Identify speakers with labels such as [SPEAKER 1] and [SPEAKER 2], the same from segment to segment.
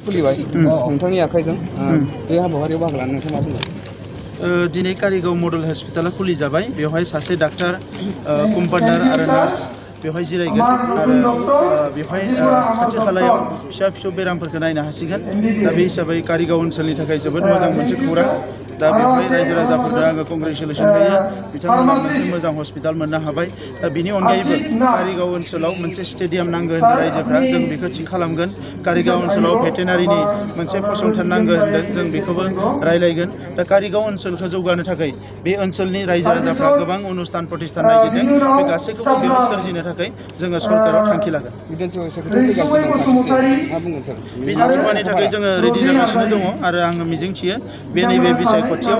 [SPEAKER 1] खुलिबाय नोंथांनि आखाइजों बे हाबाफारियाव बाहागो लानो नोंथाङा मा बुङो?
[SPEAKER 2] दिनै कारिगाव मडेल हस्पिटाला खुलि जाबाय बेवहाय सासे डाक्टार कम्पाउन्डार आरो नार्स बेवहाय जिरायगोन आरो बेवहाय खाथि खालायाव फिसा फिसौ बेरामफोरखौ नायनो हासिगोन दा बे हिसाबै कारिगाव ओनसोलनि थाखाय जोबोद मोजां मोनसे खौरां दा बेवहाय रायजो राजाफोरनो आङो कंग्रेचुलेसन होयो बिथांमोना मोनसे मोजां हस्पिटाल मोननो हाबाय दा बिनि अनगायैबो कारिगाव ओनसोलाव मोनसे स्टेडियाम नांगौ होनदों रायजोफ्रा जों बेखौ थि खालामगोन कारिगाव ओनसोलाव भेटेनारिनि मोनसे फसंथान नांगौ होनदों जों बेखौबो रायलायगोन दा कारिगाव ओनसोलखौ जौगानो थाखाय बे ओनसोलनि रायजो राजाफ्रा गोबां अनुस्थान प्रतिष्ठान नागिरदों बे गासैखौबो बेवहाय सोरजिनो थाखाय जोङो सरकाराव थांखि लागोन
[SPEAKER 1] बिधानसभा सेक्रेटारि फैगासिनो दं खाथिसे मा बुंगोन सार?
[SPEAKER 2] बिधानसभानि थाखाय जोङो रेडि जागासिनो दङ आरो आङो मिजिंथियो बे नैबे बिसायख'थियाव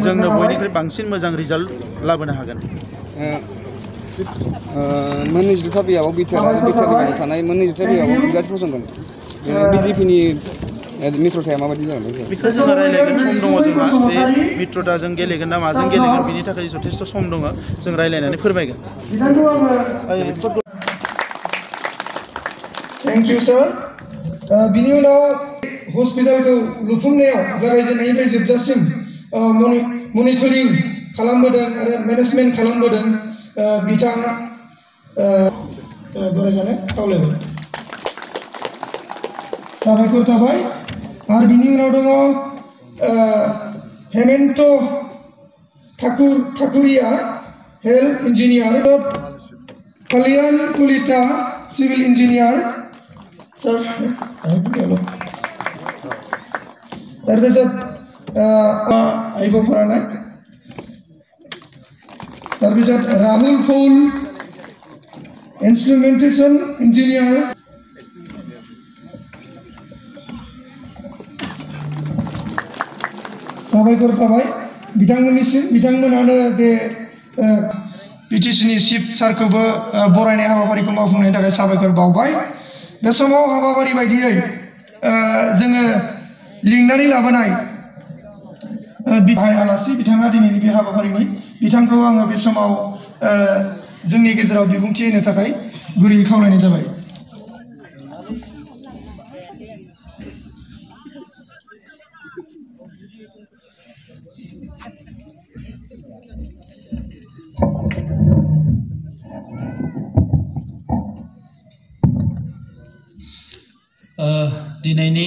[SPEAKER 2] जोंनो बयनिख्रुइ बांसिन मोजां रिजाल्ट लाबोनो हागोन।
[SPEAKER 1] मोननै जुथा बियाबाव बिटिआर आरो बिटिआरनि बायदि थानाय मोननै जुथा बियाबाव बिजाथि फसंगोन बिजेपिनि मित्रथाया माबायदि जागोन
[SPEAKER 2] बेखौ जोङो रायलायगोन सम दङ जोंहा बे मित्रताजों गेलेगोन ना माजों गेलेगोन बिनि थाखाय जथेस्थ' सम दङ जों रायलायनानै फोरमायगोन।
[SPEAKER 3] थेंक इउ सार। बिनि उनाव हस्पिटालखौ लुफुंनायाव जागायजेननायनिफ्राय जोबजासिम मनिटरिं खालामबोदों आरो मेनेजमेन्ट खालामबोदों बिथां बोरायजानो खावलायबाय साबायखर थाबाय आरो बिनि उनाव दङ हेमन्त ठाकुरिया हेल्थ इन्जिनियार कल्याण कलिता सिभिल इन्जिनियार सर তাৰপিছত আহিব পৰা নাই তাৰপিছত ৰাহুল ফৌল ইনষ্ট্ৰুমেণ্টেশ্যন ইঞ্জিনিয়াৰ साबायखर थाबाय बिथांमोननिसिम बिथांमोनानो बे बिटिसिनि चिफ सारखौबो बरायनाय हाबाफारिखौ मावफुंनायनि थाखाय साबायखर बावबाय बे समाव हाबाफारि बायदियै जोङो लिंनानै लाबोनाय आलासि बिथाङा दिनैनि बे हाबाफारिनि बिथांखौ आङो बे समाव जोंनि गेजेराव बिबुंथि होनो थाखाय गुरैयै खावलायनाय जाबाय।
[SPEAKER 2] दिनैनि